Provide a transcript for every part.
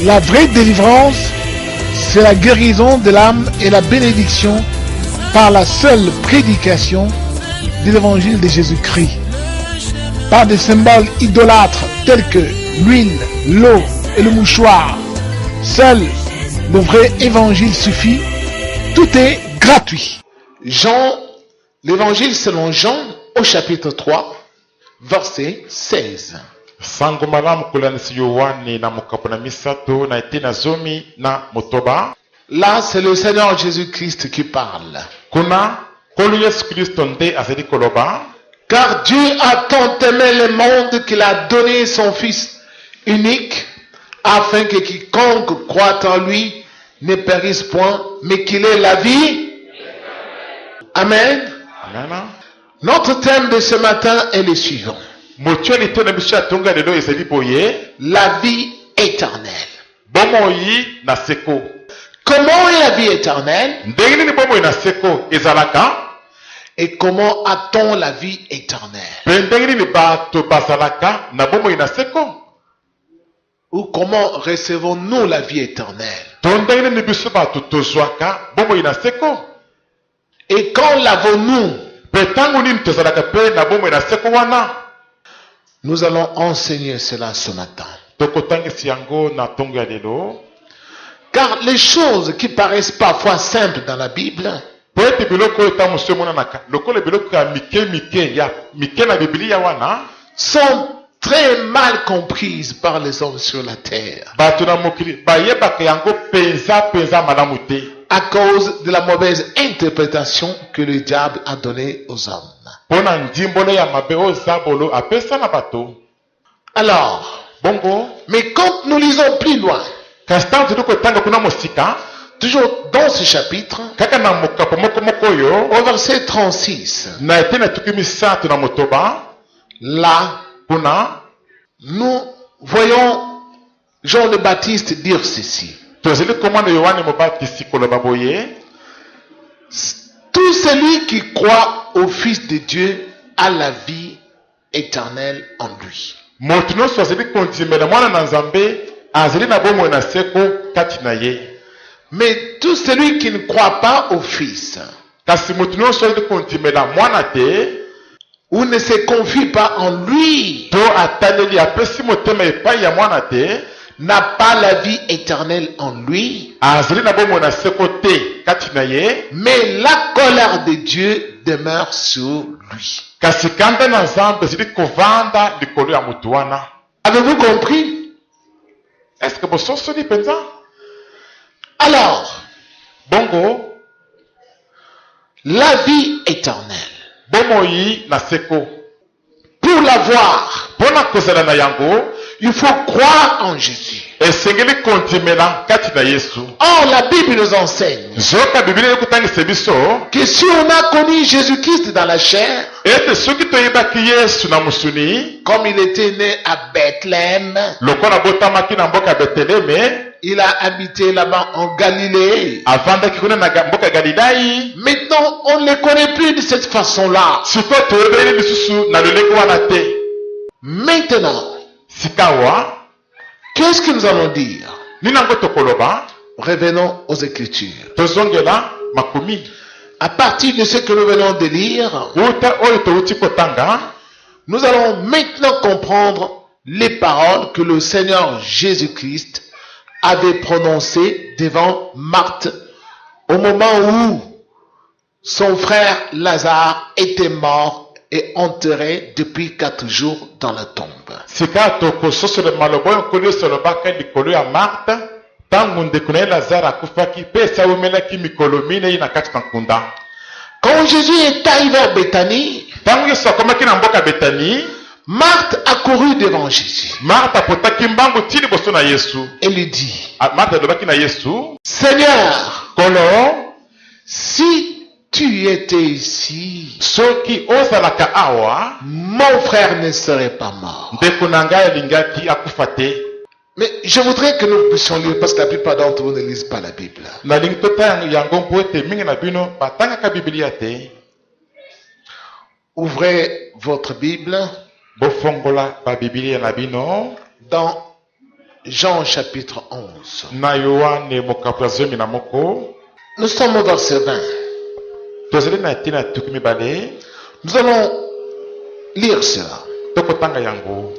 La vraie délivrance, c'est la guérison de l'âme et la bénédiction par la seule prédication de l'évangile de Jésus-Christ. Pas de symboles idolâtres tels que l'huile, l'eau et le mouchoir. Seul le vrai évangile suffit. Tout est gratuit. Jean, l'évangile selon Jean au chapitre 3, verset 16. Sango malamu kulanisi Yohane na mukapo na misato na eti na zomi na motoba. Là, c'est le Seigneur Jésus-Christ qui parle. Kuna kolu Yesu Kristo nde azali koloba. Car Dieu a tant aimé le monde qu'il a donné son Fils unique, afin que quiconque croit en lui ne périsse point, mais qu'il ait la vie. Amen. Amen. Notre thème de ce matin est le suivant. La vie éternelle. Comment est la vie éternelle? Et comment a-t-on la vie éternelle? Ou comment recevons-nous la vie éternelle? Et quand l'avons-nous? Nous allons enseigner cela ce matin. Car les choses qui paraissent parfois simples dans la Bible sont très mal comprises par les hommes sur la terre à cause de la mauvaise interprétation que le diable a donnée aux hommes. Alors, mais quand nous lisons plus loin, toujours dans ce chapitre, au verset 36, là, nous voyons Jean le Baptiste dire ceci. Tout celui qui croit au Fils de Dieu a la vie éternelle en lui. Mais tout celui qui ne croit pas au Fils ou ne se confie pas en lui n'a pas la vie éternelle en lui, mais la colère de Dieu demeure sur lui. Avez-vous compris? Alors, la vie éternelle, pour l'avoir, il faut croire en Jésus. Or, la Bible nous enseigne que si on a connu Jésus-Christ dans la chair, comme il était né à Bethléem, il a habité là-bas en Galilée. Maintenant, on ne le connaît plus de cette façon-là. Maintenant, qu'est-ce que nous allons dire? Revenons aux Écritures. À partir de ce que nous venons de lire, nous allons maintenant comprendre les paroles que le Seigneur Jésus-Christ avait prononcées devant Marthe au moment où son frère Lazare était mort et enterré depuis 4 jours dans la tombe. Quand Jésus est arrivé à Béthanie, Marthe a couru devant Jésus et lui dit, Seigneur, si tu étais ici, mon frère ne serait pas mort. Mais je voudrais que nous puissions lire, parce que la plupart d'entre vous ne lisent pas la Bible. Ouvrez votre Bible dans Jean chapitre 11. na Yohane mokapu ya 11. Nous sommes au verset 20. tozali na etina tuku mibale. Nous allons lire cela. Tokotanga yango.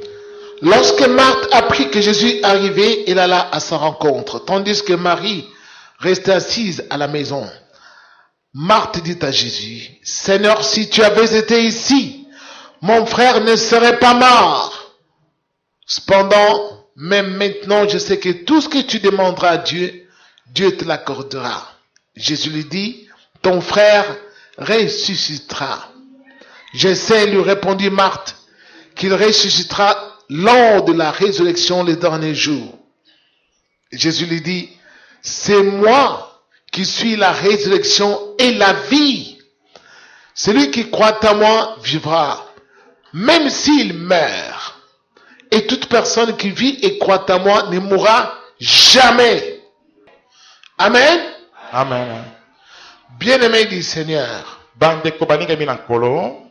Lorsque Marthe apprit que Jésus arrivait, elle alla à sa rencontre, tandis que Marie restait assise à la maison. Marthe dit à Jésus, « Seigneur, si tu avais été ici, mon frère ne serait pas mort. Cependant, même maintenant, je sais que tout ce que tu demanderas à Dieu, Dieu te l'accordera. » Jésus lui dit, « Ton frère ressuscitera. » Je sais, lui répondit Marthe, qu'il ressuscitera lors de la résurrection le dernier jour. Jésus lui dit, « C'est moi qui suis la résurrection et la vie. Celui qui croit en moi vivra, même s'il meurt. Et toute personne qui vit et croit en moi ne mourra jamais. » Amen. Amen. Bien-aimé du Seigneur, Bandeko baningami na nkolo.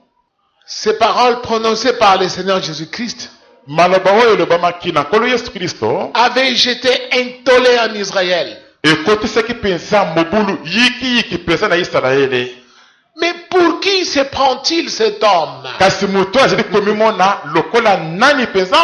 ces paroles prononcées par le Seigneur Jésus-Christ Maloba oyo elobamaki na nkolo Yesu Kristo avaient jeté un tollé en Israël. ekotisaki mpenza mobulu yiki mpenza na Isalaele. Mais pour qui se prend-il cet homme? Kasi moto azali komimona lokola nani mpenza?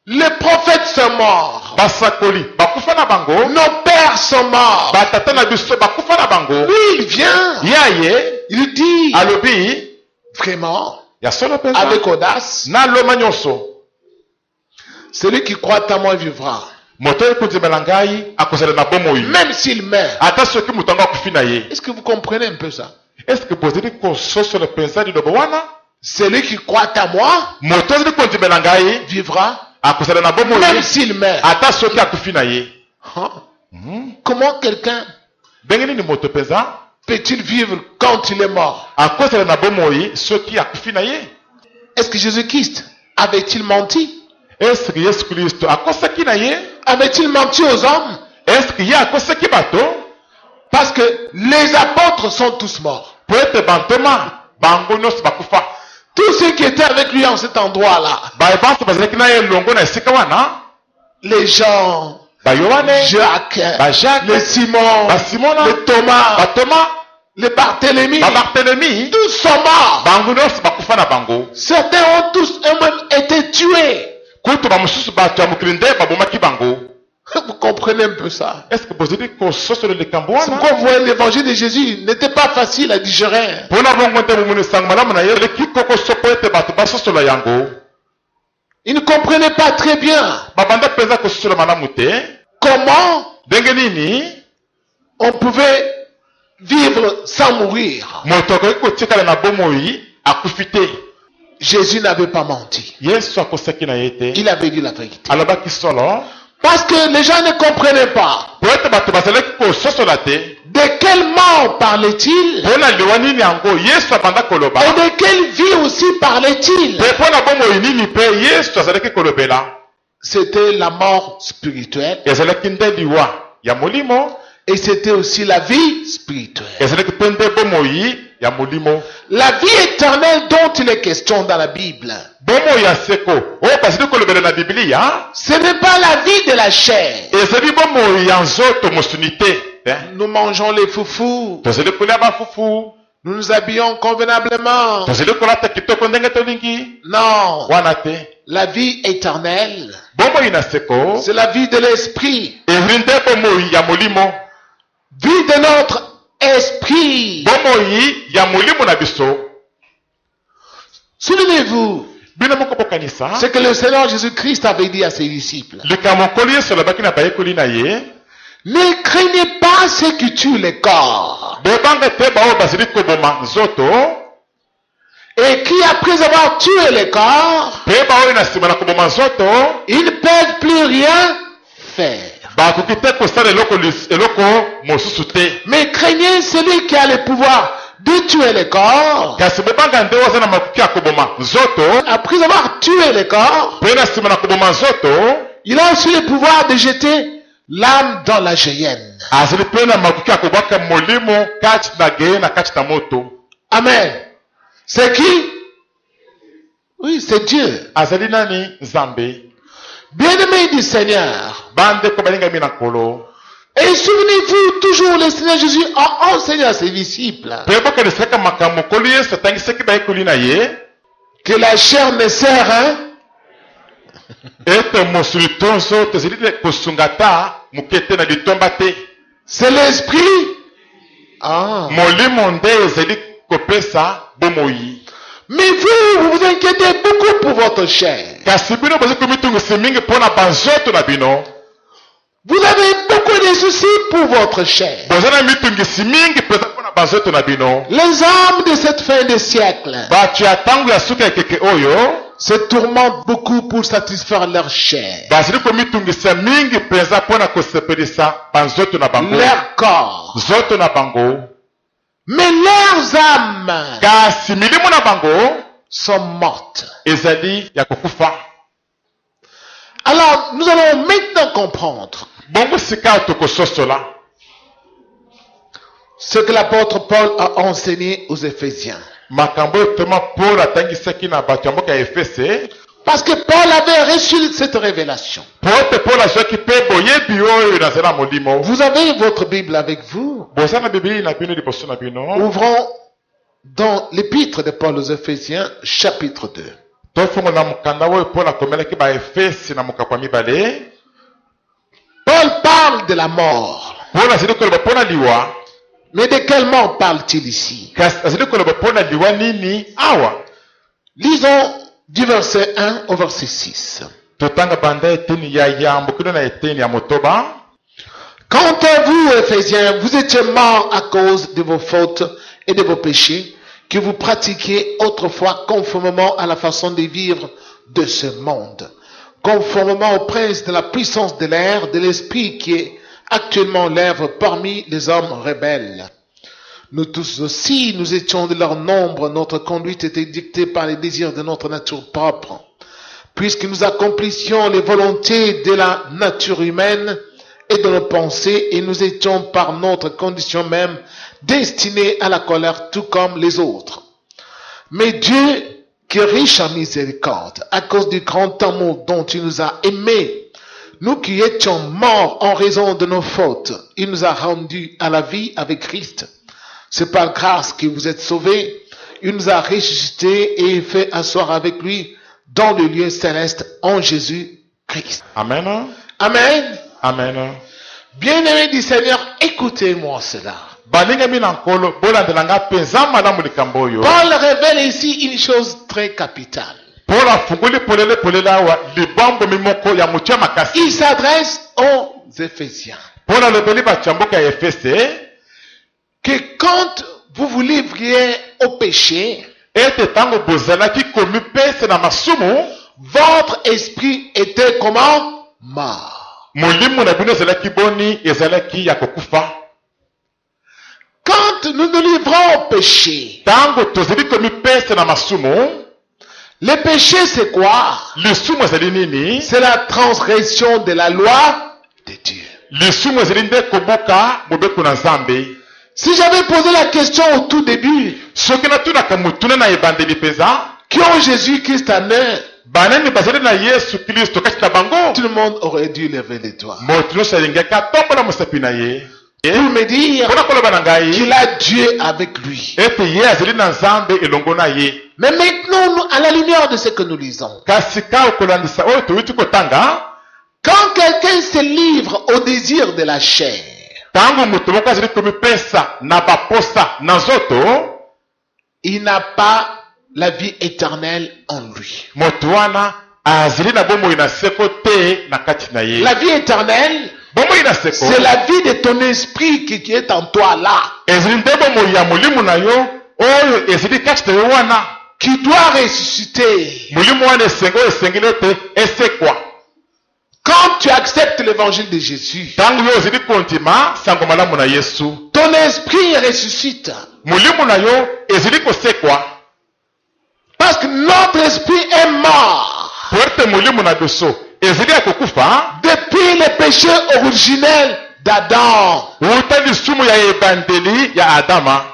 Les prophètes sont morts. Basakoli bakufa na bango. Nos pères sont morts. Batata na biso bakufa na bango. Lui, il vient. Yaye Il dit alobi vraiment ya solo mpenza avec audace, na loma nyonso. celui qui croit en moi vivra. Moto ekundimela ngai akozala na bomoi. Même s'il meurt. Ata soki moto yango akufi na ye. Est-ce que vous comprenez un peu ça? Est-ce que bozali kososola mpenza liloba wana? Celui qui croit en moi Moto azali kondimela ngai vivra. akozala na bomoi. Même s'il meurt. Ata soki akufi na ye. Comment quelqu'un Ndenge nini moto mpenza peut-il vivre quand il est mort? akozala na bomoi soki akufi na ye? Est-ce que Jésus-Christ avait-il menti? Est-ce que Yesu Kristo akosaki na ye? Avait-il menti aux hommes? Est-ce que ye akosaki bato? Parce que les apôtres sont tous morts. Po ete bantoma bango nyonso bakufa. Tous ceux qui étaient avec lui en cet endroit-là, bayebanso bazalaki na ye elongo na esika wana. les Jean, Bayohane, Jacques, Jacques, les Simon, Simona, les Thomas, Batoma, les Barthélemy, Barthélemy, tous sont morts. bango nyonso bakufa na bango. Certains ont tous eux-mêmes été tués. Kutu bamosusu bato ya mokili nde babomaki bango. Vous comprenez un peu ça? Est-ce que bozali kososola likambo C'est wana? pourquoi vous voyez l'évangile de Jésus n'était pas facile à digérer. Mpona bongo nte bomoni sango malamu na ye eleki koko so po ete bato basosola yango. Ils ne comprenaient pas très bien Babanda mpenza kososola malamu te. comment Ndenge nini on pouvait vivre sans mourir. moto akoki kotikala na bomoi akufi te? Jésus n'avait pas menti. Yesu akosaki na ye te. Il avait dit la vérité. Alobaki solo Parce que les gens ne comprenaient pas. po ete bato bazalaki kososola te. De quelle mort parlait-il? Mpona liwa nini yango Yesu abanda koloba? Et de quelle vie aussi parlait-il? Mpe mpona bomoi nini mpe Yesu azalaki kolobela? C'était la mort spirituelle Ezalaki nde liwa ya molimo. et c'était aussi la vie spirituelle. Ezalaki mpe nde bomoi ya molimo. La vie éternelle dont il est question dans la Bible, Bomoi ya seko oyo bazali kolobela na Biblia, ce n'est pas la vie de la chair. ezali bomoi ya nzoto mosuni te. Nous mangeons les foufous, Tozali kolia bafufu, nous nous habillons convenablement. tozali kolata kitoko ndenge tolingi. Non, Wana te. la vie éternelle, Bomoi na seko c'est la vie de l'esprit, ezali nde bomoi ya molimo. vie de notre esprit. Bomoi ya molimo na biso. Souvenez-vous Bino moko bokanisa ce que le Seigneur Jésus-Christ avait dit à ses disciples. likambo nkolo Yesu alobaki na bayekoli na ye. Ne craignez pas ceux qui tuent le corps Bobanga te baoyo bazali koboma nzoto, et qui, après avoir tué le corps, mpe baoyo na nsima na koboma nzoto ils ne peuvent plus rien faire. bakoki te kosala eloko mosusu te. Mais craignez celui qui a le pouvoir de tuer le corps. Kasi bobanga nde oyo aza na makoki ya koboma nzoto, Après avoir tué le corps, mpe na nsima na koboma nzoto il a aussi le pouvoir de jeter l'âme dans la géhenne. azali mpe na makoki ya kobwaka molimo kati na geye na kati na moto. Amen. C'est qui? Oui, c'est Dieu. Azali nani? Nzambe. Bien-aimés du Seigneur, bandeko balingami na nkolo et souvenez-vous toujours, le Seigneur Jésus a enseigné à ses disciples mpe bokanisaka makambo nkolo yesu atangisaki bayekoli na ye que la chair ne sert hein, ete mosuni tonso tozali kosunga ta moke te na litomba te. c'est l'esprit. Ah. molimo nde ezali kopesa bomoi. Mais vous vous inquiétez beaucoup pour votre chair. kasi bino bozi komitungisi mingi mpo na banzoto na bino. Vous avez beaucoup de soucis pour votre chair. boza na mitungisi mingi mpenza mpo na banzoto na bino. Les hommes de cette fin de siècle bato ya ntango ya suka ekeke oyo se tourmentent beaucoup pour satisfaire leur chair, bazali komitungisa mingi mpenza mpo na kosepelisa banzoto na bango, leur corps. nzoto na bango. Mais leurs âmes kasi milimo na bango sont mortes. ezali ya kokufa. Alors, nous allons maintenant comprendre bongo sika tokososola ce que l'apôtre Paul a enseigné aux Éphésiens. makambo oyo tema paul atangisaki na bato ya mboka ya efese. Parce que Paul avait reçu cette révélation. po ete paul azwaki mpe boyebi oyo nazali na molimo. Vous avez votre Bible avec vous. boza na bibili na bino liboso na bino. Ouvrons dans l'épître de Paul aux Éphésiens, chapitre 2. tofungola na mokanda oyo paul akomelaki baefesi na mokapo ya mibale. Paul parle de la mort. paul azali koloba mpo na liwa. Mais de quelle mort parle-t-il ici? kasi azali koloba mpo na liwa nini awa. Lisons du verset 1 au verset 6. totanga banda eteni ya yambo kino na eteni ya motoba. Quant à vous, Éphésiens, vous étiez morts à cause de vos fautes et de vos péchés que vous pratiquiez autrefois conformément à la façon de vivre de ce monde, conformément au prince de la puissance de l'air, de l'esprit qui est actuellement l'œuvre parmi les hommes rebelles. Nous tous aussi, nous étions de leur nombre, notre conduite était dictée par les désirs de notre nature propre, puisque nous accomplissions les volontés de la nature humaine et de nos pensées, et nous étions par notre condition même destinés à la colère tout comme les autres. Mais Dieu, qui est riche en miséricorde, à cause du grand amour dont il nous a aimés, nous qui étions morts en raison de nos fautes, il nous a rendus à la vie avec Christ. C'est par grâce que vous êtes sauvés. Il nous a ressuscités et fait asseoir avec lui dans le lieu céleste en Jésus-Christ. Amen. Amen. Amen. Bien-aimés du Seigneur, écoutez-moi cela. balingami na nkolo bolandelanga mpenza malamu likambo oyo. Paul révèle ici une chose très capitale. paul afungoli polele awa libambomi moko ya motia makasi. Il s'adresse aux Éphésiens. paul alobeli bato ya mboka ya efese Que quand vous vous livriez au péché, ete ntango bozalaki komi pese na masumu, votre esprit était comment? Mort. molimo na bino ezalaki boni, ezalaki ya kokufa. Quand nous nous livrons au péché, ntango tozali komi pese na masumu, le péché c'est quoi? lisumu ezali nini? C'est la transgression de la loi de Dieu. lisumu ezali nde koboka mobeko na nzambe. Si j'avais posé la question au tout début, soki natunaka motuna na ebandeli mpenza, qui ont Jésus-Christ en eux, banani bazali na yesu kristo kati na bango, tout le monde aurait dû lever les doigts. moto nyonso alingaki atombola mosapi na ye Pour me dire mpona koloba na ngai qu'il a Dieu avec lui. ete ye azali na nzambe elongo na ye. Mais maintenant, nous, à la lumière de ce que nous lisons, kasi ka okolandisa oyo towuti kotanga, quand quelqu'un se livre au désir de la chair, ntango moto moko azali komipesa na baposa na nzoto, il n'a pas la vie éternelle en lui. moto wana azali na bomoi na seko te na kati na ye. La vie éternelle, bomoi na seko c'est la vie de ton esprit qui est en toi là, ezali nde bomoi ya molimo na yo oyo ezali kati na yo wana, qui doit ressusciter. molimo wana oyo esengeli ete esekwa. Quand tu acceptes l'évangile de Jésus, ntango yo ozali kondima sango malamu na yesu, ton esprit ressuscite. molimo na yo ezali kosekwa. Parce que notre esprit est mort po ete molimo na biso ezali ya kokufa depuis le péché originel d'Adam. wuta lisumu ya ebandeli ya adama.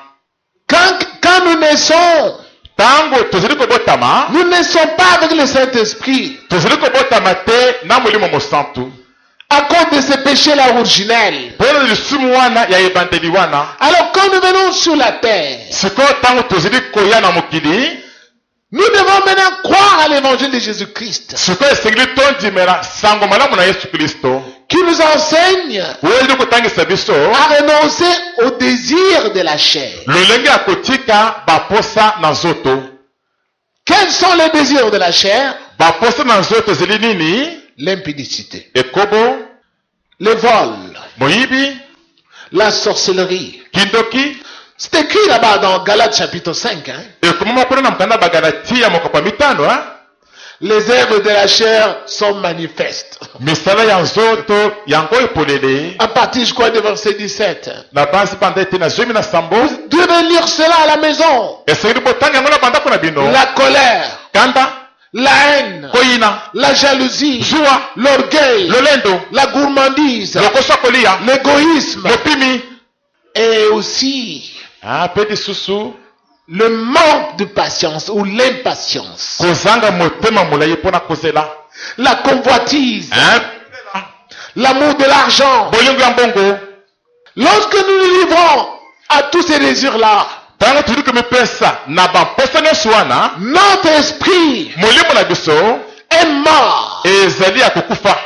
Quand nous naissons, tango tozali kobotama nous ne sommes pas avec le Saint-Esprit tozali kobotama te na molimo mosantu à cause de ce péché-là originel. mpona lisumu wana ya ebandeli wana. Alors quand nous venons sur la terre, sikoyo tango tozali koya na mokili nous devons maintenant croire à l'évangile de Jésus-Christ sikoyo esengeli tondimela sango malamu na Yesu Kristo qui nous enseigne oyo ezali kotangisa biso à renoncer au désir de la chair. lolenge ya kotika baposa na nzoto. Quels sont les désirs de la chair? baposa na nzoto ezali nini? L'impudicité, ekobo, le vol, moyibi, la sorcellerie. kindoki. C'est écrit là-bas dans Galates chapitre 5. ekomama kuna na mkanda bagalatia mokopa mitano Les œuvres de la chair sont manifestes. misala ya nzoto yango epolele À partir, je crois, du verset 17. na basi panda ete na zomi na sambo. Vous devez lire cela à la maison. esengeli botanga yango na bandako na bino. La colère, kanda, la haine, koyina, la jalousie, zuwa, l'orgueil, lolendo, la gourmandise, lokoso ya kolia, l'égoïsme mopimi, et aussi mpe lisusu le manque de patience ou l'impatience, kozanga motema molai mpona kozela, la convoitise, l'amour de l'argent. bolingo ya mbongo. Lorsque nous nous livrons à tous ces désirs-là, ntango tozali komipesa na bamposa nyonso wana, notre esprit molimo na biso est mort. ezali ya kokufa.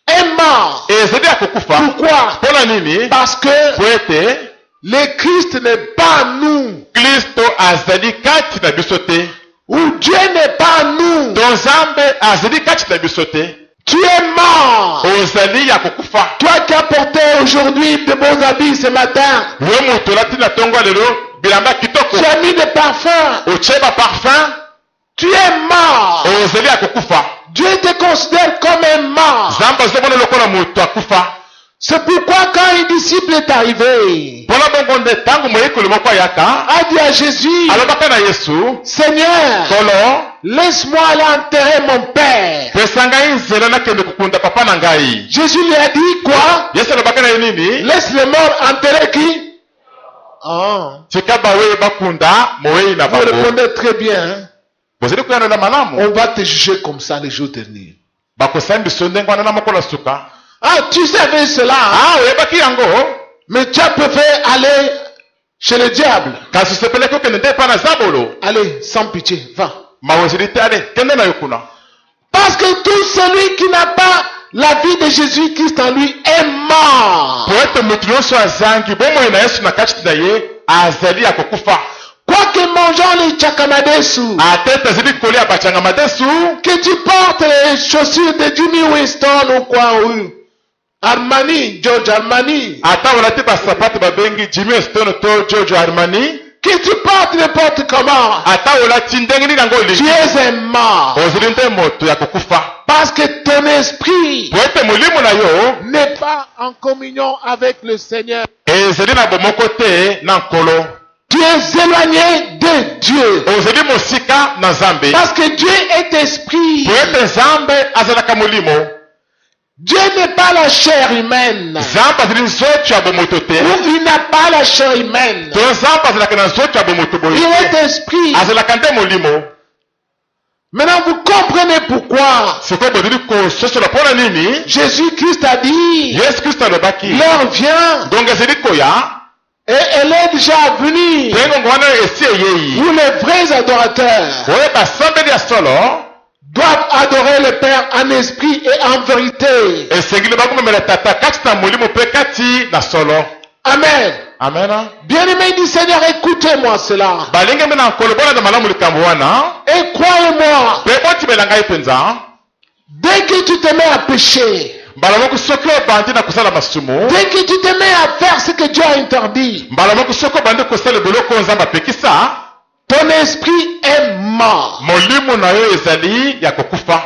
Est mort. ezali ya kokufa. Pourquoi? mpona nini? Parce que po ete le Christ n'est pas nous, kristo azali kati na biso te, ou Dieu n'est pas nous. to nzambe azali kati na biso te. Tu es mort. ozali ya kokufa. Toi qui as porté aujourd'hui de bons habits ce matin, we moto olati na ntongo ya lelo bilamba ya kitoko, tu as mis des parfums, otie baparfum, tu es mort. ozali ya kokufa. Dieu te considère comme un mort. nzambe azomona lokola moto akufa. C'est pourquoi quand un disciple est arrivé, mpona bongo nde ntango moyekoli moko ayaka a dit à Jésus, alobaka na yesu, Seigneur, kolo laisse-moi aller enterrer mon père. pesa ngai nzela nakende kokunda papa na ngai. Jésus lui a dit quoi? yesu alobaka na ye nini? Laisse le mort enterrer qui? Oh. tika bawei bakunda mowei na Vous bango. répondez très bien. Hein? bozali koyanela malamu. On va te juger comme ça les jours derniers. bakosala biso ndenge wana na mokolo suka. Ah, tu savais cela, hein? oyebaki yango, Mais tu as préféré aller chez le diable. kasi osepelaki okende nde epai na zabolo. Allez, sans pitié, va. mawozeli te ale kende na yo kuna. Parce que tout celui qui n'a pas la vie de Jésus-Christ en lui est mort. po ete motu nyonso azangi bomoi na yesu na kati na ye azali ya kokufa. Quoique mangeant les chakamadesu, ate ete azali kolia bacanga madesu, que tu portes les chaussures de Jimmy Winston ou quoi, ou Armani, George Armani, ata olati basapatu babengi Jimmy Stone to Giorgio Armani, que tu portes n'importe comment, ata olati ndenge nini yango tu olingi, es un mort. ozali nde moto ya kokufa. Parce que ton esprit po ete molimo na yo n'est pas en communion avec le Seigneur. ezali na bomoko te na nkolo. Tu es éloigné de Dieu. ozali mosika na nzambe. Parce que Dieu est esprit. po ete nzambe azalaka molimo. Dieu n'est pas la chair humaine. nzambe azali nzoto ya bomoto te, Ou il n'a pas la chair humaine. to nzambe azalaka na nzoto ya bomoto boye Il te. est esprit. azalaka nde molimo. Maintenant, vous comprenez pourquoi sikoyo bozali kososola mpona nini Jésus-Christ a dit, yesu kristo alobaki l'heure vient ngonga ezali koya, et elle est déjà venue mpe ngonga wana esi eyei, où les vrais adorateurs oyo basambeli ya solo doivent adorer le Père en esprit et en vérité. esengeli bakomemela tata kati na molimo mpe kati na solo. Amen. amena. Bien-aimés du Seigneur, écoutez-moi cela. balingami na nkolo bona na malamu likambo wana, Et croyez-moi, mpe botimela ngai mpenza, dès que tu te mets à pécher, mbala moko soki obandi na kosala masumu, dès que tu te mets à faire ce que Dieu a interdit, mbala moko soki obandi kosala biloko oyo nzambe apekisa, ton esprit est mort. molimo na yo ezali ya kokufa.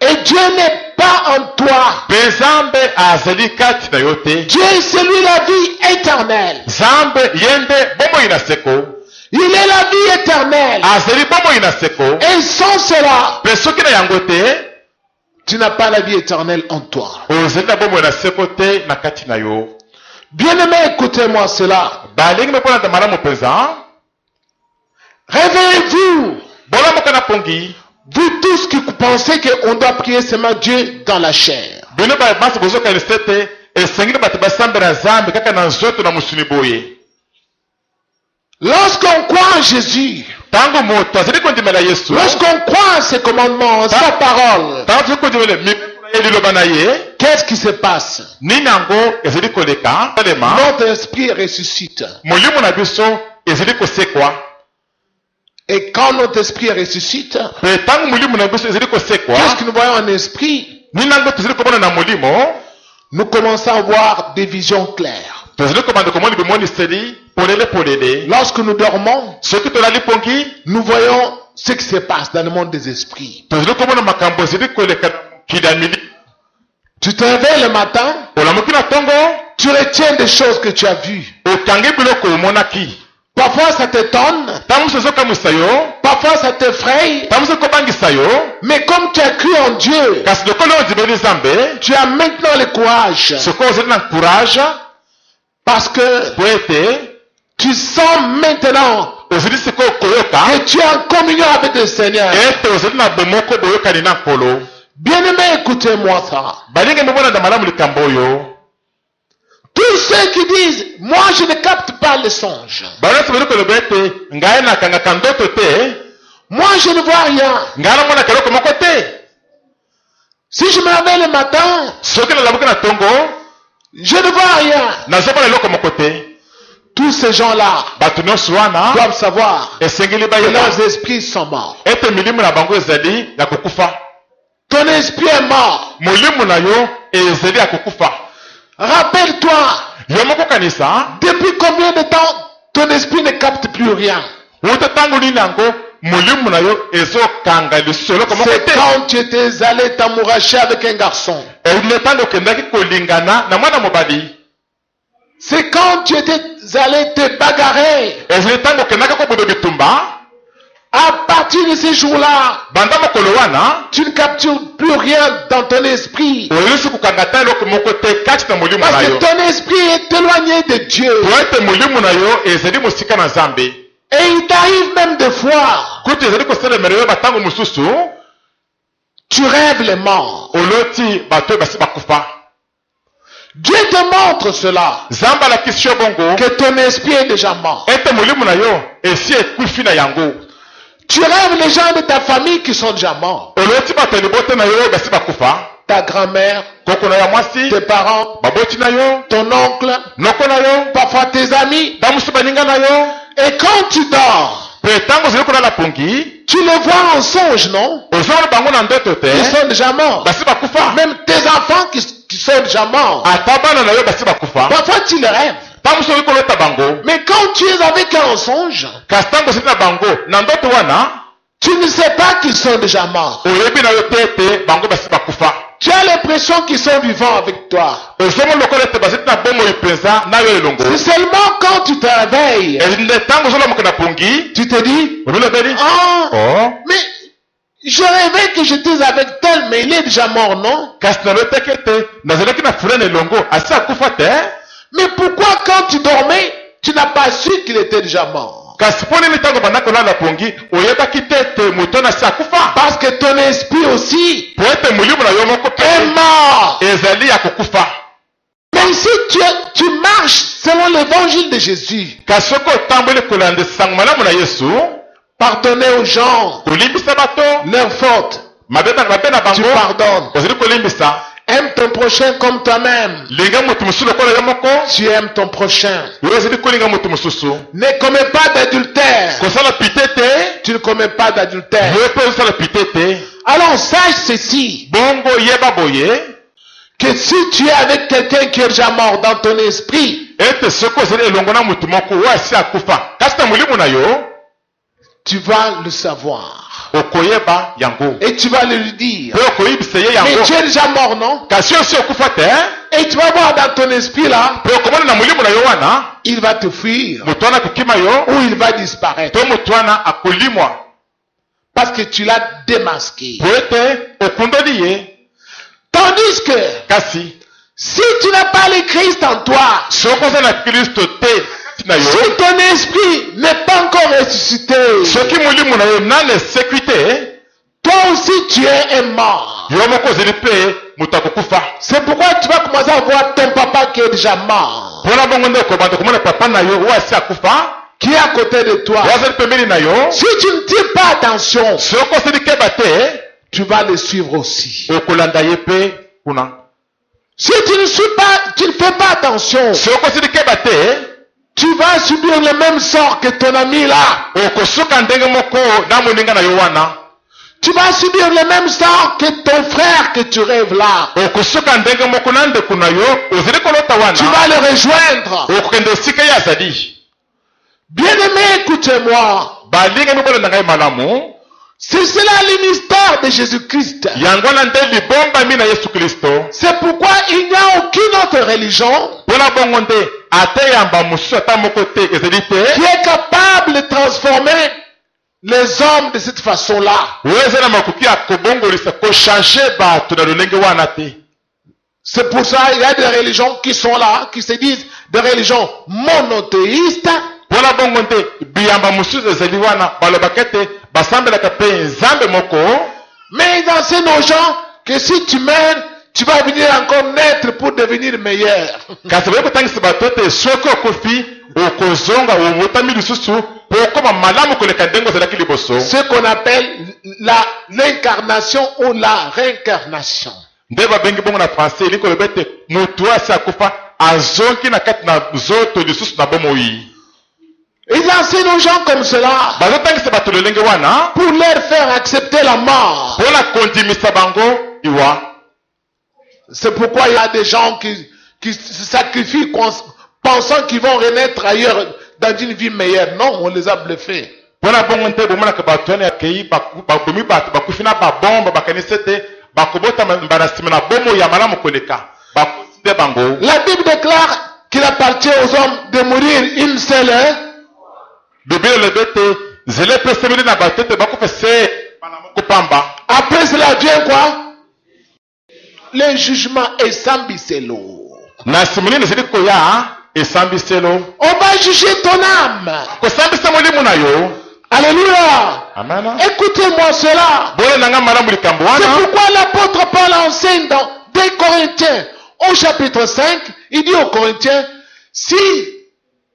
Et Dieu n'est pas en toi. mpe nzambe azali kati na yo te. Dieu est celui la vie éternelle. nzambe ye nde bomoi na seko, Il est la vie éternelle. azali bomoi na seko. Et sans cela, mpe soki na yango te, tu n'as pas la vie éternelle en toi. ozali na bomoi na seko te na kati na yo. Bien-aimés, écoutez-moi cela. balingi mpe mpona malamu mpenza, Réveillez-vous. bolamuka na pongi. Vous tous qui pensez qu'on doit prier seulement Dieu dans la chair. Bino ba basi bozoka lisete esengile bati basambera zambi kaka na nzoto na musuni boye. Lorsqu'on croit en Jésus, Tango moto azali kondimela Yesu. lorsqu'on croit en ses commandements, en sa parole, Tango kondimela liloba na ye. qu'est-ce qui se passe? Nini yango ezali koleka telema. Notre esprit ressuscite. Molimo na biso ezali kosekwa. Et quand notre esprit ressuscite, Pe tango molimo na biso ezali kosekwa. qu'est-ce que nous voyons en esprit? Nini yango tozali komona na molimo. Nous commençons à avoir des visions claires. Tozali komanda komona bimoni seli polele polele. Lorsque nous dormons, Soki tolali pongi. nous voyons ce qui se passe dans le monde des esprits. Tozali komona makambo ezali koleka kidamili. Tu te réveilles le matin, Olamuki na tongo. tu retiens des choses que tu as vues. Okangi biloko omonaki. Parfois ça t'étonne, Tamuso ezokamwisa yo. parfois ça t'effraie, Tamuso ekobangisa yo. mais comme tu as cru en Dieu, Kasi lokolo ondimeli nzambe. tu as maintenant le courage. Soko ozali na courage. Parce que Po ete tu sens maintenant ozali sikoyo koyoka. que tu es en communion avec le Seigneur. Ete ozali na bomoko boyokani na nkolo. Bien-aimé, écoutez-moi ça. Balingi mobona na malamu likambo oyo. Tous ceux qui disent, moi je ne capte pas les songes. Balasi bali koloba ete ngai nakangaka ndoto te. Moi je ne vois rien. Ngai namona keloko moko te. Si je me réveille le matin, Soki nalamuki na tongo. je ne vois rien. Nazomona eloko moko te. Tous ces gens-là Bato nyonso wana doivent savoir esengeli que bayeba leurs esprits sont morts. ete milimu na bango ezali ya kokufa. Ton esprit est mort. Molimo na yo ezali ya kokufa. Rappelle-toi, Yo moko kanisa. depuis combien de temps ton esprit ne capte plus rien? Wuta tango nini yango molimo na yo ezokanga lisolo eloko moko C'est te. quand tu étais allé t'amouracher avec un garçon. Ezali ntango okendaki kolingana na mwana mobali. C'est quand tu étais allé te bagarrer. Ezali ntango okendaki kobodo bitumba. À partir de ces jours-là, Banda mokolo wana tu ne captures plus rien dans ton esprit. oyebisi kokanga ta eloko moko te kati na molimo Parce na que yo. ton esprit est éloigné de Dieu. Po ete molimo na yo ezali mosika na nzambe. Et il t'arrive même des fois, Kuti ezali kosalemela yo batango mosusu. tu rêves les morts. Oloti bato basi bakufa. Dieu te montre cela, Nzambe alakisi yo bongo. que ton esprit est déjà mort. Ete molimo na yo esi ekufi na yango. Tu rêves les gens de ta famille qui sont déjà morts. Oloti bato ya libote na yo basi bakufa. Ta grand-mère, Koko na ya mwasi. tes parents, Baboti na yo. ton oncle, Noko na yo. parfois tes amis. Bamusu baninga na yo. Et quand tu dors, Pe tango ozali kolala pongi. tu les vois en songe, non? Ozomona bango na ndoto te. Ils sont déjà morts. Basi bakufa. Même tes enfants qui sont déjà morts. Ata bana na yo basi bakufa. Parfois tu les rêves. Tango ozali kolota bango. Mais quand tu es avec eux en songe, Kasi tango ozali na bango na ndoto wana. tu ne sais pas qu'ils sont déjà morts. Oyebi na yo te ete bango basi bakufa. Tu as l'impression qu'ils sont vivants avec toi. Ozomona lokola ete bazali na bomoi mpenza na yo elongo. C'est seulement quand tu te réveilles, Nde tango ozolamuka na pongi. tu te dis, Obilobeli. oh, Oh. mais je rêvais que j'étais avec tel, mais il est déjà mort, non? Kasi nalotaki ete nazalaki na fulani elongo asi akufa te. Mais pourquoi quand tu dormais, tu n'as pas su qu'il était déjà mort? Kasi mpo nini ntango banda kolala pongi oyebaki te ete moto wana asi akufa. Parce que ton esprit aussi Po ete molimo na yo moko est pe mort. ezali ya kokufa. Mais si tu marches selon l'évangile de Jésus, Kasi soki otamboli kolanda sango malamu na Yesu, pardonnez aux gens kolimbisa bato leurs fautes, mabe na tu bango pardonnes. ozali kolimbisa. Aime ton prochain comme toi-même. Linga moto mosusu lokola yo moko. Tu aimes ton prochain. Yo ozali kolinga moto mosusu. Ne commets pas d'adultère. Kosala pite te. Tu ne commets pas d'adultère. Yo mpe ozosala pite te. Alors sache ceci, Bongo yeba boye. que si tu es avec quelqu'un qui est déjà mort dans ton esprit, Ete soki ozali elongo na moto moko oyo asi akufa kasi na molimo na yo tu vas le savoir. okoyeba yango Et tu vas lui dire, mpe okoyebisa ye mais yango. tu es déjà mort, non? Kasi osi okufa te Et tu vas voir dans ton esprit là, mpe okomona na molimo na yo wana il va te fuir moto wana akokima yo ou il va disparaître. to moto wana akolimwa Parce que tu l'as démasqué. po ete okundoli ye. Tandis que Kasi si tu n'as pas le Christ en toi, soki oza na kristo te na yo si ton esprit n'est pas encore ressuscité, soki molimo na yo nane sécurité toi aussi tu es un mort. yo moko ozali mpe moto akokufa. C'est pourquoi tu vas commencer à voir ton papa qui est déjà mort, mpona bongo nde okobanda komona papa na yo oyo asi akufa qui est à côté de toi. oyo azali pembeni na yo. Si tu ne tires pas attention, soki osali keba te tu vas le suivre aussi. okolanda ye mpe kuna. Si tu ne fais pas attention, soki osali keba te tu vas subir le même sort que ton ami là. okosuka ndenge moko na moninga na yo wana. Tu vas subir le même sort que ton frère que tu rêves là. okosuka ndenge moko na ndeko na yo ozali kolota wana. Tu vas le rejoindre. okokende esika ye azali. Bien-aimé, écoutez-moi. balinga mibolo na ngai malamu. C'est cela le mystère de Jésus-Christ. yango wana nde libombami na yesu kristo. C'est pourquoi il n'y a aucune autre religion mpona bongo nde ata yamba mosusu ata moko te ezali te qui est capable de transformer les hommes de cette façon-là. oyo eza na makoki ya kobongolisa kochange bato na lolenge wana te. C'est pour ça qu'il y a des religions qui sont là, qui se disent des religions monothéistes. mpona bongo nde biyamba mosusu ezali wana balobaka ete basambelaka mpe nzambe moko. Mais ils enseignent aux gens que si tu meurs, tu vas venir encore naître pour devenir meilleur. kasi baye kotangisa bato ete soki okufi okozonga omotami lisusu mpo okoma malamu koleka ndenge ozalaki liboso. Ce qu'on appelle l'incarnation ou la réincarnation. nde babengi bongo na français eli koloba ete motu oyo asi akufa azongi na kati na nzoto lisusu na bomoi. Ils enseignent aux gens comme cela bazotangisa bato lolenge wana pour leur faire accepter la mort. mpona kondimisa bango iwa. C'est pourquoi il y a des gens qui se sacrifient pensant qu'ils vont renaître ailleurs dans une vie meilleure. Non, on les a bluffés. mpona bongo nte bomonaka bato wana yakei babomi bato bakufi na babomba bakanisi ete bakobota mbala nsima na bomo ya malamu koleka bakosi nde bango. La Bible déclare qu'il appartient aux hommes de mourir une seule. biblia elobi ete nzela epesemeli na bato ete bakufa se bana moko pamba. Après cela vient quoi? Le jugement esambiselo. na nsima nini ezali koya esambiselo. On va juger ton âme. kosambisa molimo na yo. Alléluia. amena. Écoutez-moi cela. bole na nga malamu likambo C'est wana. pourquoi l'apôtre Paul enseigne dans 2 Corinthiens au chapitre 5, il dit aux Corinthiens, si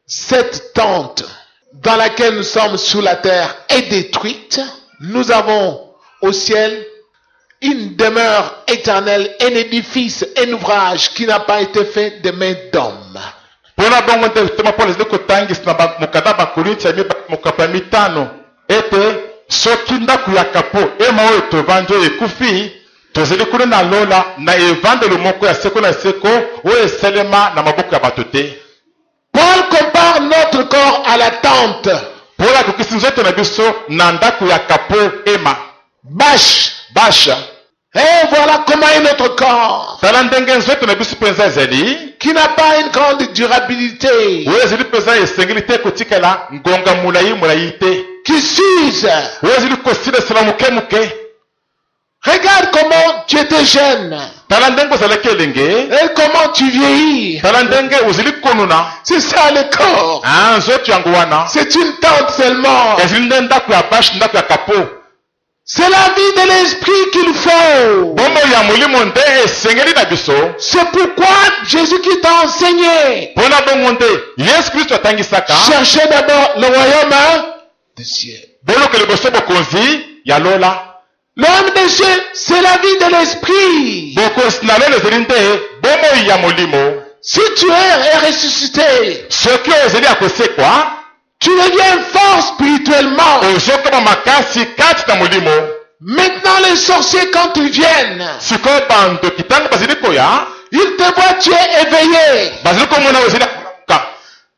cette tente dans laquelle nous sommes sous la terre est détruite, nous avons au ciel une demeure éternelle, un édifice, un ouvrage qui n'a pas été fait de main d'homme. mpona bongo nte tema paul ezali kotangisa na mokanda bakorinti ya mokapo ya mitano ete soki ndako ya kapo ema oyo tovandi oyo ekufi tozali kuna na lola na evandelo moko ya seko na seko oyo esalema na maboko ya bato te. Paul compare notre corps à la tente. mpona akokisi nzoto na biso na ndako ya kapo ema basha. Et voilà comment est notre corps, tala ndenge nzoto na biso mpenza ezali qui n'a pas une grande durabilité, oyo ezali mpenza esengeli te kotikala ngonga molai te, qui s'use. oyo ezali kosilesela moke moke. Regarde comment tu étais jeune tala ndenge ozalaki elenge, et comment tu vieillis. tala ndenge ozali konuna. C'est ça le corps. nzoto yango wana C'est une tente seulement. ezali nde ndako ya bashe ndako ya kapo. C'est la vie de l'esprit qu'il faut. bomoi ya molimo nde esengeli na biso. C'est pourquoi Jésus-Christ t'a enseigné. mpona bongo nde yesu kristo atangisaka Cherchez d'abord le royaume des cieux. boluka liboso bokonzi ya lola. L'homme des cieux, c'est la vie de l'esprit. bokonzi na lola ezali nde bomoi ya molimo. Si tu es ressuscité, soki oyo ezali akosekwa tu deviens fort spirituellement. ozokoma makasi kati na molimo. Maintenant, les sorciers, quand ils viennent, sikoyo bandoki ntango bazali koya ils te voient, tu es éveillé. bazali komona ozali akolamuka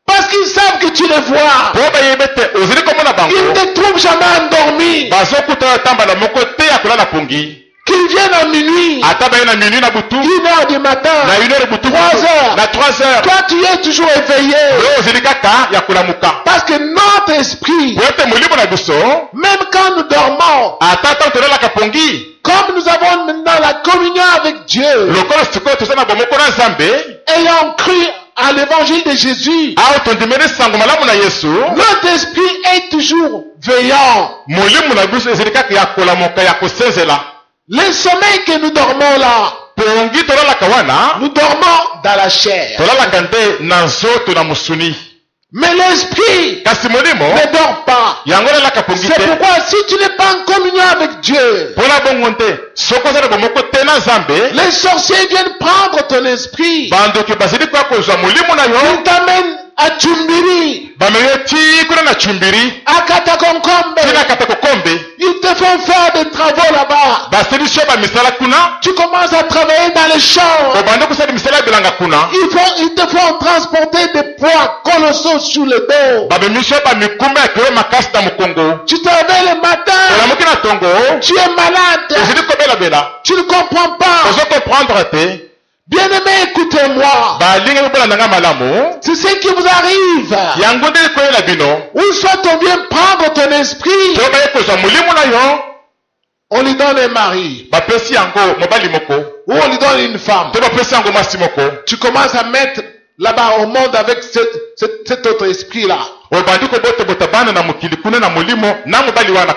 Parce qu'ils savent que tu les vois. mpo bayebi ete ozali komona Ils ne bango. te trouvent jamais endormi. bazokutana tambala moko te ya kolala pongi. Qu'ils viennent à minuit, ata baye na minuit na butu 1h du matin, na 1h butu 3 heures. na 3 heures Toi, tu es toujours éveillé. oyo ozali kaka ya kolamuka Parce que notre esprit, po ete molimo na biso même quand nous dormons, ata ntango tolelaka pongi comme nous avons maintenant la communion avec Dieu, lokola sikoyo toza na bomoko na nzambe ayant cru à l'évangile de Jésus, awa tondimeli sango malamu na yesu notre esprit est toujours veillant. molimo na biso ezali kaka ya kolamuka ya kosenzela Le sommeil que nous dormons là, pongi tolalaka wana nous dormons dans la chair. tolalaka nde na nzoto na mosuni Mais l'esprit kasi molimo ne dort pas. yango lalaka pongi C'est te pourquoi si tu n'es pas en communion avec Dieu, mpona bongo te soki oza na bomoko te na nzambe les sorciers viennent prendre ton esprit. bandoki bazali koya kozwa molimo na yo Ils t'amènent à Tchumbiri, bameli yo ti kuna na chumbiri à Katakonkombe. tina kata kokombe Ils te font faire des travaux là-bas. baselisi yo bamisala kuna Tu commences à travailler dans les champs. obande kosala misala ya bilanga kuna Ils te font transporter des poids colossaux sur le dos. babemisi yo bamikumba ya kilo makasi na mokongo Tu te réveilles le matin. olamuki na tongo Tu es malade. ozali kobelabela Tu ne comprends pas. ozo comprendre te Bien-aimé, écoutez-moi. balingi bobola nanga malamu C'est ce qui vous arrive. yango nde koyela bino Ou soit on vient prendre ton esprit, to baye kozwa molimo na yo on lui donne un mari. bapesi yango mobali moko Ou on lui donne une femme. to bapesi yango mwasi moko Tu commences à mettre là-bas au monde avec cet autre esprit-là. obandi kobotobota bana na mokili kuna na molimo na mobali wana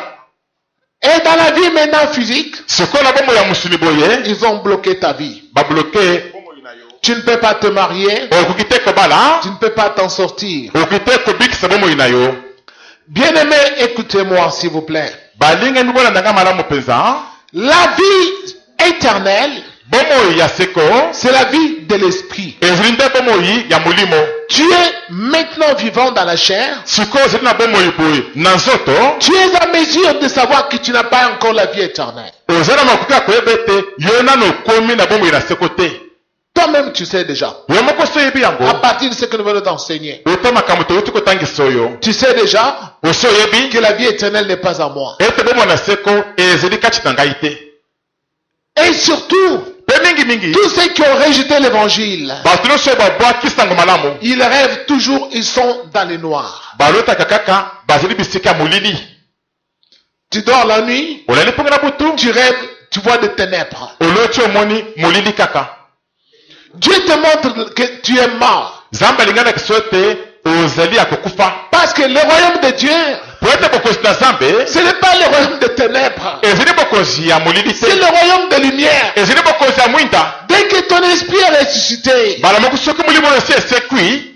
Et dans la vie maintenant physique, sikoyo na bomoi ya mosuni boye ils ont bloqué ta vie. babloke bomoi na yo Tu ne peux pas te marier. okoki te kobala Tu ne peux pas t'en sortir. okoki te kobikisa bomoi na yo Bien-aimé, écoutez-moi s'il vous plaît. balingi mibola nanga malamu mpenza La vie éternelle, bomoi ya seko c'est la vie de l'esprit. ezali nde bomoi ya molimo Tu es maintenant vivant dans la chair. sikoyo ozali na bomoi boye na nzoto Tu es à mesure de savoir que tu n'as pas encore la vie éternelle. oza na makoki ya koyeba ete yo nano okomi na bomoi na seko te Toi-même, tu sais déjà. yo moko so oyebi yango À partir de ce que nous venons d'enseigner. ota makambo touti kotangisa oyo Tu sais déjà osi oyebi que la vie éternelle n'est pas en moi. ete bomoi na seko ezali kati na ngai te Et surtout, mpe mingimingi tous ceux qui ont rejeté l'évangile, bato nyonso oyo babwaki sango malamu ils rêvent toujours, ils sont dans les noirs. balotaka kaka bazali bisika ya molili Tu dors la nuit, olali mpongo na butu tu rêves, tu vois des ténèbres. oloti omoni molili kaka Dieu te montre que tu es mort. nzambe alingana kiso ete ozali ya kokufa Parce que le royaume de Dieu, po ete bokonzi na nzambe ce n'est pas le royaume de ténèbres. ezali bokonzi ya molili C'est te le royaume de lumière. ezali bokonzi ya mwinda Dès que ton esprit est ressuscité, mbala moko soki molimo oyo esi esekwi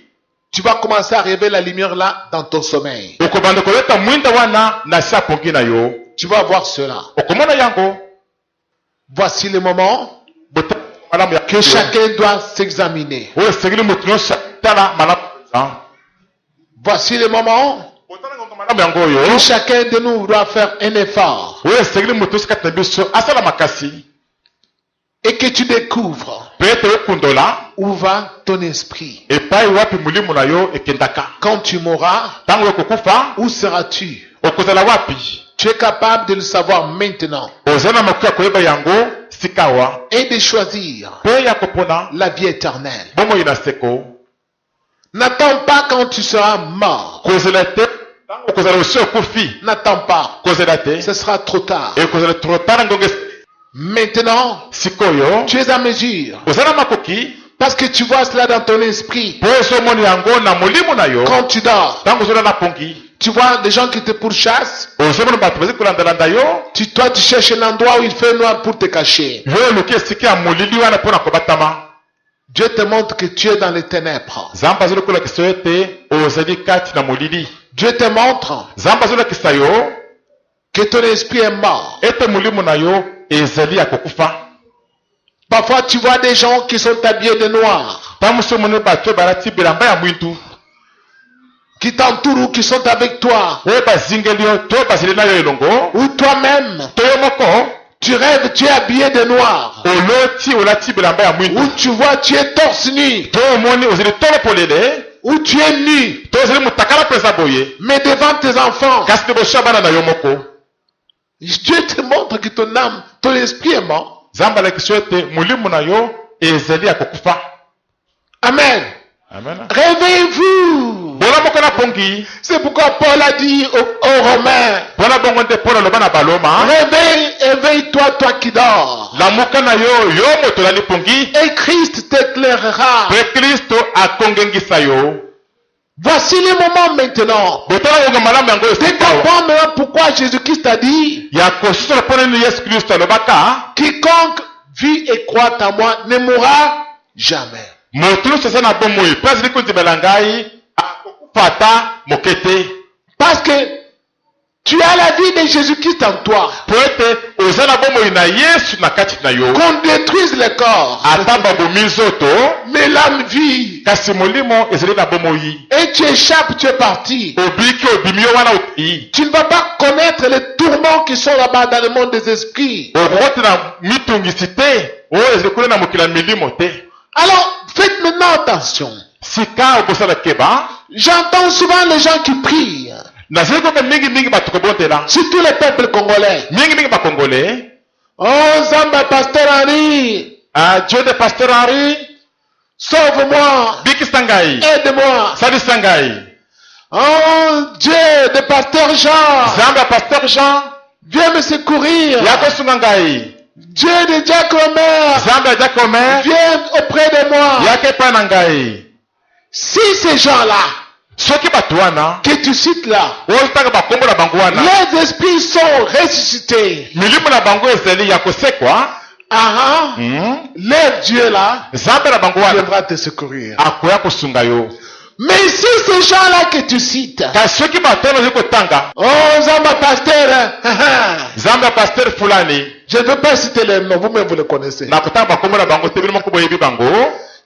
tu vas commencer à rêver la lumière là dans ton sommeil. okobanda koleta mwinda wana na si apongi na yo Tu vas voir cela. okomona yango Voici le moment botala malamu ya que chacun doit s'examiner. oyo esengeli moto nyonso tala malamu mpenza Voici le moment botala ngonga malamu yango que oyo chacun de nous doit faire un effort oyo esengeli moto nyonso kati na biso asala makasi et que tu découvres mpe ete okundola où va ton esprit. epai wapi molimo na yo ekendaka Quand tu mourras, ntango okokufa où seras-tu? okozala wapi Tu es capable de le savoir maintenant ozali na makoki ya koyeba yango sikawa et de choisir mpe ya kopona la vie éternelle. bomoi na seko N'attends pas quand tu seras mort. kozela te ntango okozala osi okufi N'attends pas. kozela te Ce sera trop tard. ekozala trotala ngonge Maintenant, sikoyo tu es à mesure. oza na makoki Parce que tu vois cela dans ton esprit. mpo ezomona yango na molimo na yo Quand tu dors, ntango ozola na pongi tu vois des gens qui te pourchassent. ozomona bato bazali kolandalanda yo Toi, tu cherches un endroit où il fait noir pour te cacher. yo oluki esika ya molili wana mpo na kobatama Dieu te montre que tu es dans les ténèbres. nzambe azali kolakisa yo ete ozali kati na molili Dieu te montre nzambe azolakisa yo que ton esprit est mort. ete molimo na yo ezali ya kokufa Parfois, tu vois des gens qui sont habillés de noir, ntango mosi omoni bato oyo balati bilamba ya mwindu qui t'entourent ou qui sont avec toi, oyo bazingeli yo to oyo bazali na yo elongo ou toi-même, to yo moko tu rêves, tu es habillé de noir, oloti olati bilamba ya mwindu ou tu vois, tu es torse nu, to omoni ozali tolo polele ou tu es nu, to ozali motakala mpenza boye mais devant tes enfants. kasi liboso ya bana na yo moko Dieu te montre montre que ton âme, ton esprit est mort. Zamba la kisho ete mulimu na yo ezeli ya kukufa. Amen. Amen. Réveillez-vous. Bona moko na pongi. C'est pourquoi Paul a dit aux Romains, Bona bongo nde Paul aloba na baloma. éveille-toi, toi qui dors. La muka na yo moto lali pongi. Et Christ t'éclairera. Pe Kristo akongengisa yo. Voici le moment maintenant Botala ngo malamu yango de esika. comprendre maintenant pourquoi Jésus-Christ a dit, Ya kosusa pona ni Yesu Kristo alobaka. quiconque vit et croit en moi ne mourra jamais. Motu sasa na bomoi. Place liko ndibela ngai akokufata mokete. Parce que tu as la vie de Jésus-Christ en toi. Poete ozana bomoi na Yesu na kati na yo. Qu'on détruise le corps, Ata babomi zoto. mais l'âme vit. Kasi molimo ezali na bomoi. Et tu échappes, tu es parti. Obiki obimi wana uti. Tu ne vas pas connaître les tourments qui sont là-bas dans le monde des esprits. Okote na mitungisi te. Oyo ezekule na mokila milimo te. Alors, faites maintenant attention. Sika okosala keba. J'entends souvent les gens qui prient, Nazali koka mingi bato kobotela. surtout les peuples congolais. Mingi ba Congolais. Oh, Zamba, Pasteur Henri, Dieu de Pasteur Henri. sauve-moi, Bikisa ngai. aide-moi. Salisa ngai. Oh, Dieu de Pasteur Jean, Zamba Pasteur Jean. viens me secourir. Yako sunga ngai. Dieu de Jack Omer, Zamba Jacomer. viens auprès de moi. Yake pa na ngai. Si ces gens-là Soki bato wana. que tu cites là, Oyo taka bakombo na bango wana. les esprits sont ressuscités. Milimo na bango ezali ya kosekwa. Lève Dieu là, Zamba na bango il wana. viendra te secourir. Akoya kosunga yo. Mais si ces gens-là que tu cites, Kasi soki bato wana ziko tanga. oh Zamba Pasteur, Zamba Pasteur fulani. je ne veux pas citer les noms, vous-même vous le connaissez. Na kotanga bakombo na bango te bilimo ko boyebi bango.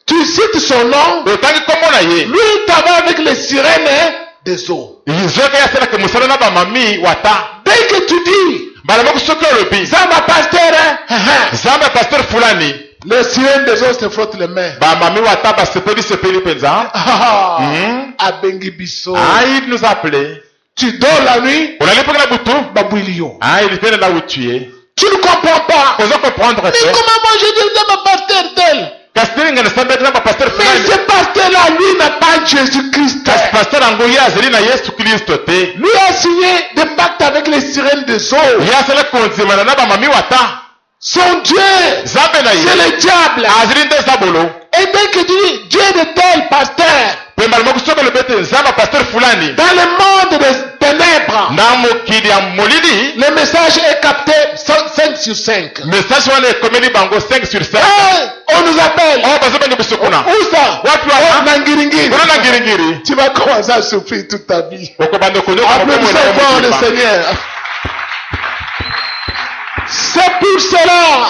Tu cites son nom, Otangi kombo na ye. lui il t'avait avec les sirènes des eaux. Izoka ya sala ke musala na ba mami wata. Dès que tu dis, Bala ko soki olobi. Zamba Pasteur, Zamba Pasteur fulani. les sirènes des eaux se frottent les mains. Ba mami wata ba sepeli penza. Abengi biso. Il nous a appelé. Tu dors la nuit, Unalipa na butu. babouillion. Il vient là où tu es. Tu ne comprends pas. Faut comprendre Mais que comment moi je dis Zamba Pasteur tel? Kasteringa na samba na Pasteur Mais fulani. ce pasteur-là, lui n'a pas Jésus-Christ. Pasteur angoya azeli na Yesu Kristo te. Lui a signé des pactes avec les sirènes des eaux. Ya sala konzima na ba mami wata. Son Dieu, Zambe na c'est ye. le diable. Azeli nde sabolo. Et dès que tu dis Dieu de tel pasteur, Pemba mo kusoko le bete nzamba Pasteur fulani. dans le monde des ténèbres, Na mokili ya molili. le message est capté 5 sur 5. Message wana ekomeli bango 5 sur 5. On nous appelle. Oh bazo bani busukuna. Où ça? Wapi Oh, wana? Nangiringiri. Kuna na ngiringiri. Tu vas commencer à souffrir toute ta vie. Okobanda konyo Applaudissons fort le Seigneur. C'est pour cela.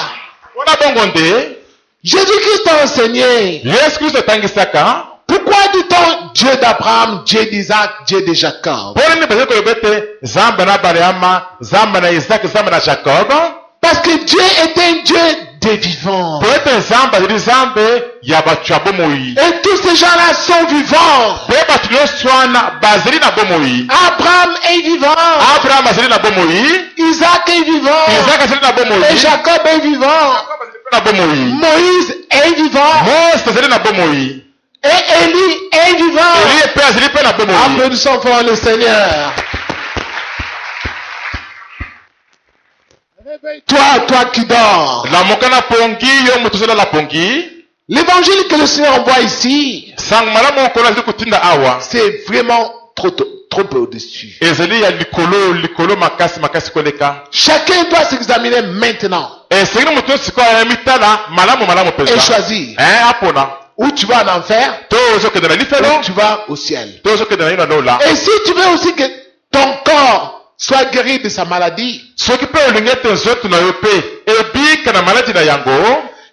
Wana bongo nde. Jésus-Christ a enseigné. Yesu Kristo tangisaka. Pourquoi dit-on Dieu d'Abraham, Dieu d'Isaac, Dieu de Jacob? Pole ni bazo ko bete zamba na Mariama, zamba na Isaac, zamba na Jacob. Parce que Dieu est un Dieu des vivants. Poete zamba zili zambe ya batu ya bomoi. Et tous ces gens-là sont vivants. Pe batu nyonso wana bazeli na bomoi. Abraham est vivant. Abraham azeli na bomoi. Isaac est vivant. Isaac azeli na bomoi. Et Jacob est vivant. Na bomoi. Moïse est vivant. Mose azeli na bomoi. Et Élie est vivant. Elie pe azeli pe na bomoi. Applaudissons fort le Seigneur. Toi qui dors. La mokana pongi yo mutuzela la pongi. L'évangile que le Seigneur envoie ici, Sang malamu kola zili kutinda awa. c'est vraiment trop au-dessus. Ezeli ya likolo makasi koleka. Chacun doit s'examiner maintenant Esengeli mutu siko ya mitala malamu penza. et choisir Apona. où tu vas en enfer, Tozo ke na lifelo. où tu vas au ciel. Tozo ke na ina lola. Et si tu veux aussi que ton corps soit guéri de sa maladie, Soki pe olingi ete nzoto na yo pe ebika na maladi na yango.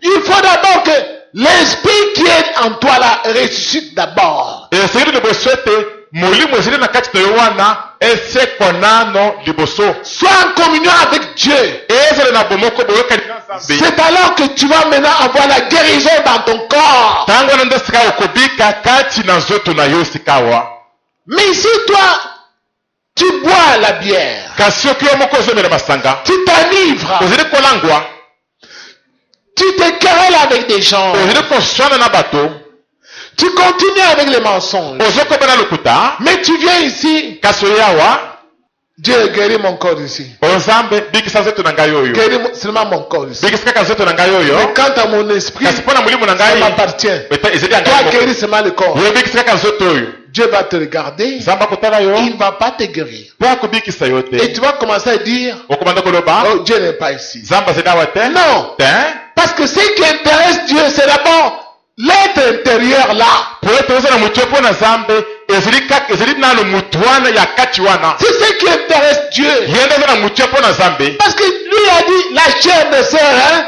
il faut d'abord que l'esprit qui est en toi là ressuscite d'abord. Esengeli liboso ete molimo ezeli na kati na yo wana esekwa nano liboso. Sois en communion avec Dieu. Ezele na bomoko boyokani na Nzambe. C'est alors que tu vas maintenant avoir la guérison dans ton corps. Tango wana nde sika okobika kati na nzoto na yo sikawa. Mais si toi, tu bois la bière, kasi soki yo moko ozomela masanga tu t'enivres, ozali kolangwa tu te querelles avec des gens, ozali koswana na bato tu continues avec les mensonges. ozokobana lokuta Mais tu viens ici, kasi oye awa Dieu guérit mon corps ici. onzambe bikisa nzoto na ngai oyo Guéris seulement mon corps ici. bikisa kaka nzoto na ngai oyo Mais quant à mon esprit, kasi mpo na molimo na ça ngai m'appartient. ezali ya Toi ngai moko guéris seulement le corps. yo bikisa kaka nzoto oyo Dieu va te regarder, nzambe akotala yo il ne va pas te guérir. mpo akobikisa yo Et te tu vas commencer à dire, okomanda koloba oh Dieu n'est pas ici. nzambe azali awa te Non, te parce que ce qui intéresse Dieu, c'est d'abord l'être intérieur là. po ete oza na motu mpo na nzambe ezali nano motu wana ya kati wana C'est ce qui intéresse Dieu. ye nde aza na motu mpo na nzambe Parce que lui a dit, la chair ne sert hein,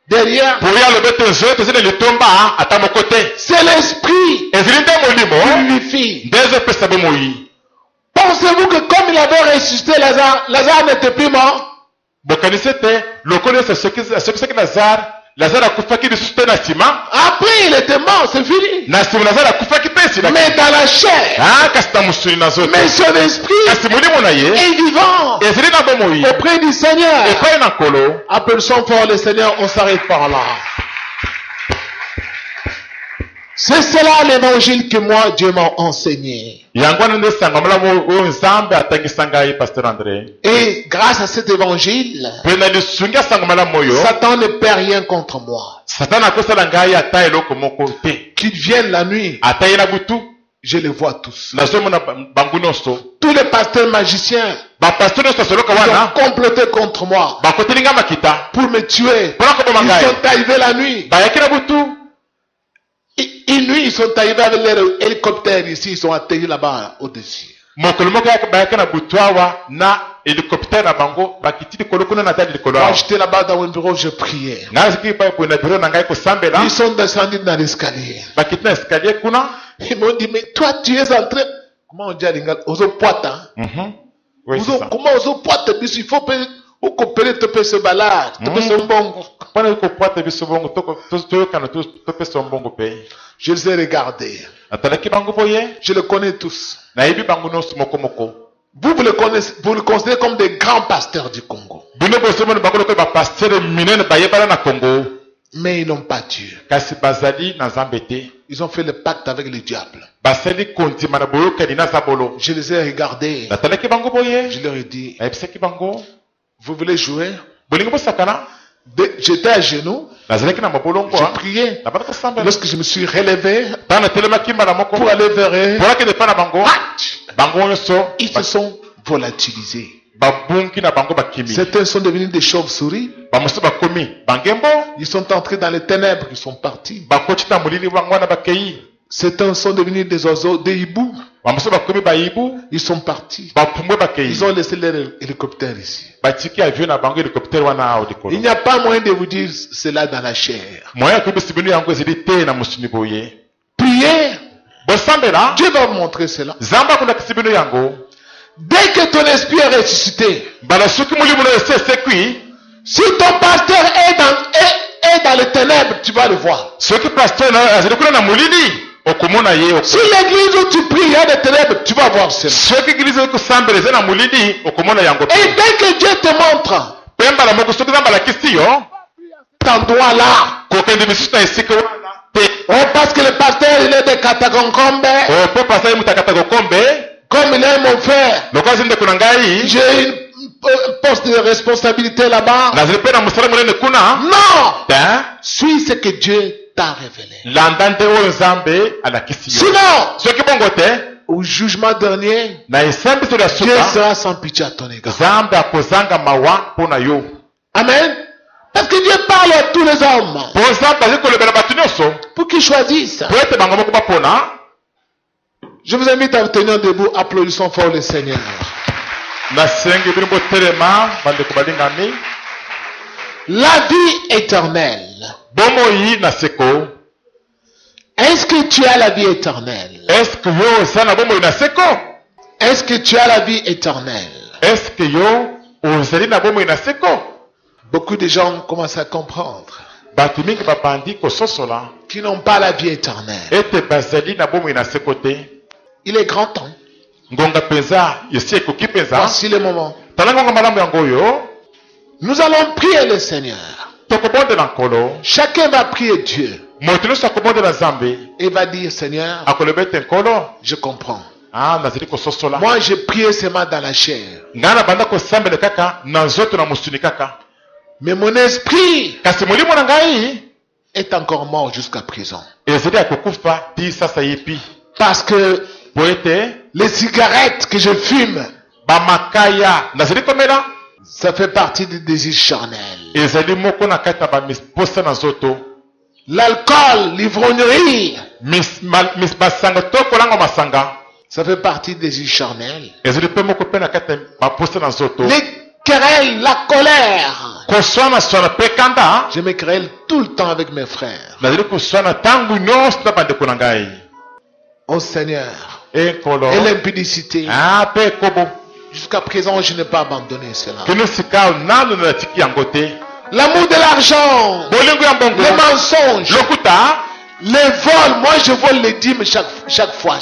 derrière. po ye alobi ete nzoto eza na litomba ata moko te C'est l'esprit ezali nde molimo qui unifie. nde ezopesa bomoi. Pensez-vous que comme il avait ressuscité Lazare, Lazare n'était plus mort? bokanisi ete lokolo nyonso soki lazare akufaki lisusu te na nsima Après il était mort, c'est fini. na nsima lazare akufaki mpe esila Mais dans la chair, kasi na mosuni na nzoto mais son esprit kasi molimo na ye est vivant ezali na bomoi auprès du Seigneur. epai na nkolo. Appelle son fort le Seigneur, on s'arrête par là. C'est cela l'évangile que moi, Dieu m'a enseigné. yango wana nde sango malamu oyo nzambe atangisa ngai pasteur André. Et grâce à cet évangile, mpe na lisungi ya sango malamu oyo Satan ne perd rien contre moi. satana akosala ngai ata eloko moko te Qu'ils viennent la nuit, ata ye na butu je les vois tous. nazomona bango nyonso Tous les pasteurs magiciens bapasteur nyonso asoloka ils wana ont comploté contre moi bakoteli ngai makita pour me tuer. mpona koboma Ils ngai sont arrivés la nuit. bayaki na butu Une nuit, ils sont arrivés avec leur hélicoptère ici. Ils sont atterris là-bas au-dessus. mokolo moko bayaki na butu awa na hélicoptère na bango bakiti likolo kuna na tali likolo Moi, awa j'étais là-bas dans mon bureau, je priais. ngai soki na biro na ngai kosambela Ils sont descendus dans l'escalier. bakiti na escalier kuna. Ils m'ont dit, mais toi, tu es en train. Comment on dit à l'Ingal? Ozo poita. Oui, c'est ça. Comment ozo poita? Il faut coopérer, te payer ce balade, te payer ce bongo. mpona kokwata biso bongo toyokana topesa mbongo mpe Je les ai regardés. natalaki bango boye Je les connais tous. nayebi bango nyonso moko. Vous les connaissez, vous les considérez comme des grands pasteurs du Congo. bino bosomoni bango lokola bapastere minene bayebana na Congo Mais ils n'ont pas Dieu. kasi bazali na nzambe te Ils ont fait le pacte avec le diable. basali kondima na boyokani na zabolo. Je les ai regardés. natalaki bango boye Je leur ai dit, nayebisaki bango vous voulez jouer? bolingi bosakana. J'étais à genoux. nazalaki na mabolongo Je priais. nabana kosambela Lorsque je me suis relevé ntango natelemaki mbala moko pour aller vers eux, mpo nakende epai na bango bango nyonso ils se sont volatilisés. babungi na bango bakimi Certains sont devenus des chauves-souris. bamosusu bakomi bangembo Ils sont entrés dans les ténèbres. Ils sont partis. bakoti na molili bango wana bakei. Certains sont devenus des oiseaux, des hiboux. bamosusu bakomi bayibu Ils sont partis. bapumbwe bakei Ils ont laissé leur hélicoptère ici. batiki avion na bango hélicoptère wana awa Il likolo. n'y a pas moyen de vous dire cela dans la chair. moyen akobisi bino yango ezali te na mosuni boye. Priez. bosambela Dieu va vous montrer cela. nzambe akolakisi bino yango. Dès que ton esprit est ressuscité, mbala soki molimo na esi esekwi si ton pasteur est dans les ténèbres, tu vas le voir. soki pasteur azali kuna na molili okomona ye. Si l'église où tu pries, il y a des ténèbres, tu vas voir cela. soki eglize okosambela eza na molili okomona yango te. Et dès que Dieu te montre mpe mbala moko soki nzambe alakisi yo cet endroit-là, kokende misusu na esika wana te. oh, parce que le pasteur, il est des catacombes, mpo pasteur mutakata kokombe comme il est mon frère, lokola zi ndeko na ngai j'ai une poste de responsabilité là-bas. nazali mpe na mosala monene kuna Non! te. Suis ce que Dieu t'a révélé. landa nde oyo nzambe alakisi yo. Sinon, soki bongo te au jugement dernier, na esambiso ya Dieu suka sera sans pitié à ton égard. nzambe akozanga mawa mpo na yo. Amen. Parce que Dieu parle à tous les hommes mpo nzambe azali kolobela bato nyonso pour qu'ils choisissent. po ete bango moko bapona. Je vous invite à vous tenir debout, applaudissons fort le Seigneur. nasengi bino botelema bandeko balingami. La vie éternelle. bomoi na seko. Est-ce que tu as la vie éternelle? eske yo oza na bomoi na seko. Est-ce que tu as la vie éternelle? eske yo ozali na bomoi na seko. Beaucoup de gens commencent à comprendre bato mingi babandi kososola qu'ils n'ont pas la vie éternelle. ete bazali na bomoi na seko te. Il est grand temps ngonga penza esi ekoki penza Voici le moment. tala ngonga malamu yango oyo Nous allons prier le Seigneur. tokobondela nkolo Chacun va prier Dieu moto nyonso akobondela nzambe et va dire, Seigneur, akoloba ete nkolo je comprends. nazali kososola Moi, j'ai prié seulement dans la chair. ngai nabanda kosambela kaka na nzoto na mosuni kaka Mais mon esprit kasi molimo na ngai est encore mort jusqu'à présent. ezali ya kokufa ti sasa ye pi Parce que po ete les cigarettes que je fume, bamakaya nazali komela ça fait partie du désir charnel. ezali moko na kati na bamiposa na nzoto L'alcool, l'ivrognerie, masanga to kolanga masanga ça fait partie du désir charnel. ezali mpe moko mpe na kati ya baposa na nzoto Les querelles, la colère. koswanaswana mpe kanda Je me querelle tout le temps avec mes frères. nazali koswana ntango nyonso na bandeko na ngai Au Seigneur. ekolo Et l'impudicité. mpe ekobo Jusqu'à présent, je n'ai pas abandonné cela. kino sika nano natiki yango te L'amour de l'argent, bolingo ya mbongo les mensonges, lokuta les vols. Moi, je vole les dîmes chaque fois.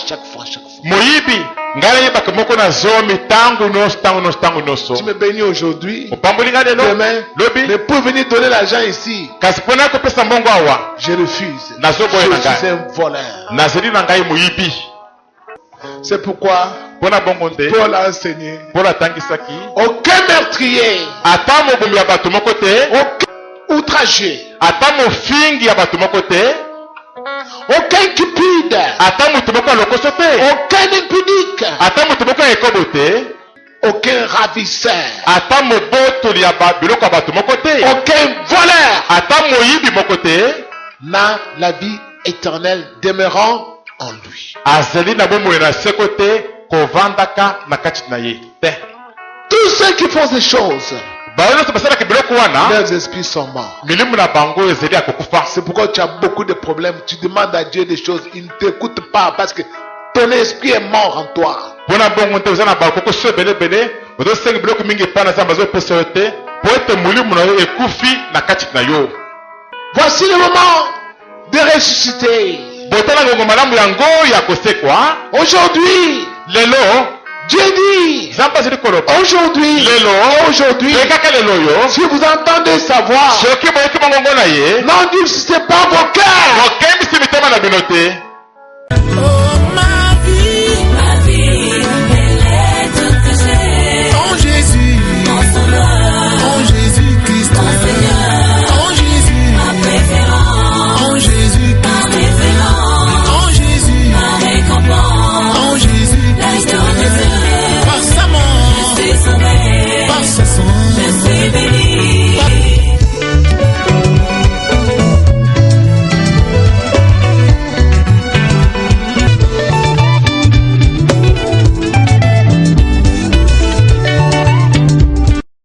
moyibi ngai nayebaka moko na zomi ntango nyonso Tu me bénis aujourd'hui, opamboli ngai lelo demain, lobi mais pour venir donner l'argent ici, kasi mpona kopesa mbongo awa je refuse. Nazoboya Je na ngai. suis un voleur. nazali na ngai moyibi C'est pourquoi mpona bongo nde Paul a enseigné. paul atangisaki Aucun meurtrier, ata mobomi ya bato moko te aucun outragé, ata mofingi ya bato moko te aucun cupide, ata moto moko ya lokoso te aucun impudique, ata moto moko ya ekobo te aucun ravisseur, ata mobotoli ya biloko ya bato moko te aucun voleur ata moyibi moko te n'a la vie éternelle demeurant en lui. azali na bomoi na seko te kovandaka na kati na ye te Tous ceux qui font ces choses, bayo nyonso basalaka biloko wana leurs esprits sont morts. milimu na bango ezali ya kokufa C'est pourquoi tu as beaucoup de problèmes. Tu demandes à Dieu des choses, il ne t'écoute pas parce que ton esprit est mort en toi. mpona bongo te oza na bakoko so ebelebele ozosenga biloko mingi epai na nzambe azopesa yo te po ete molimo na yo ekufi na kati na yo Voici le moment de ressusciter. botala ngongo malamu yango ya kosekwa Aujourd'hui, lelo Dieu dit, nzambe azali koloba aujourd'hui, lelo aujourd'hui, mpe kaka lelo oyo si vous entendez sa voix, soki boyoki bangongo na ye n'endurcissez pas vos cœurs. bokembisi mitema na bino te